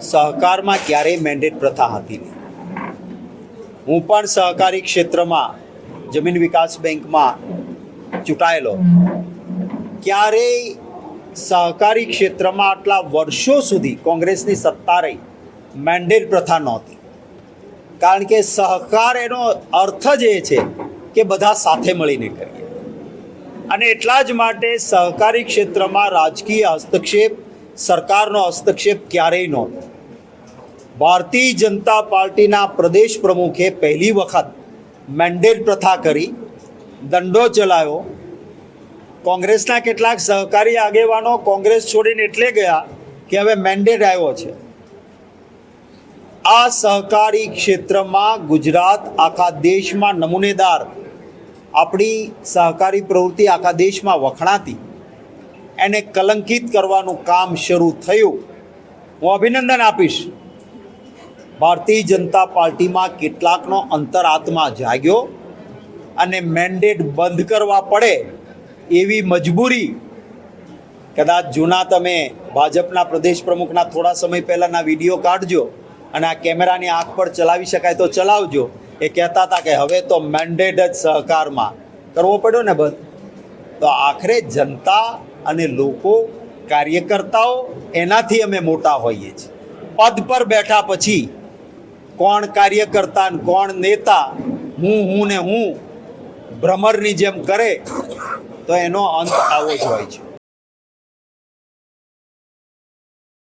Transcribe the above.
સહકારમાં ક્યારેય મેન્ડેટ પ્રથા હતી નહીં. હું પણ સહકારી ક્ષેત્રમાં જમીન વિકાસ બેંકમાં ચૂંટાયેલો. ક્યારેય સહકારી ક્ષેત્રમાં આટલા વર્ષો સુધી કોંગ્રેસની સત્તા રહી મેન્ડેટ પ્રથા નહોતી. કારણ કે સહકાર એનો અર્થ જ એ છે કે બધા સાથે મળીને કરીએ. અને એટલા જ માટે સહકારી ક્ષેત્રમાં રાજકીય હસ્તક્ષેપ, સરકારનો હસ્તક્ષેપ ક્યારેય નહોતો. ભારતીય જનતા પાર્ટીના પ્રદેશ પ્રમુખે પહેલી વખત મેન્ડેટ પ્રથા કરી, દંડો ચલાવ્યો. કોંગ્રેસના કેટલાક સહકારી આગેવાનો કોંગ્રેસ છોડીને એટલે ગયા કે હવે મેન્ડેટ આવ્યો છે. આ સહકારી ક્ષેત્રમાં ગુજરાત આખા દેશમાં નમૂનેદાર, આપણી સહકારી પ્રવૃત્તિ આખા દેશમાં વખણાતી, એને કલંકિત કરવાનું કામ શરૂ થયું. હું અભિનંદન આપીશ. ભારતીય જનતા પાર્ટીમાં કેટલાકનો અંતરાત્મા જાગ્યો અને મેન્ડેટ બંધ કરવા પડે એવી મજબૂરી. કદાચ જૂના તમે ભાજપના પ્રદેશ પ્રમુખના થોડા સમય પહેલાંના વિડીયો કાઢજો અને આ કેમેરાની આંખ પર ચલાવી શકાય તો ચલાવજો. એ કહેતા હતા કે હવે તો મેન્ડેટ જ સહકારમાં કરવો પડ્યો ને બંધ. તો આખરે જનતા અને લોકો, કાર્યકર્તાઓ, એનાથી અમે મોટા હોઈએ છીએ. પદ પર બેઠા પછી કોણ કાર્યકર્તા ને કોણ નેતા, હું ને હું ભ્રમરની જેમ કરે તો એનો અંત આવો જ હોય છે.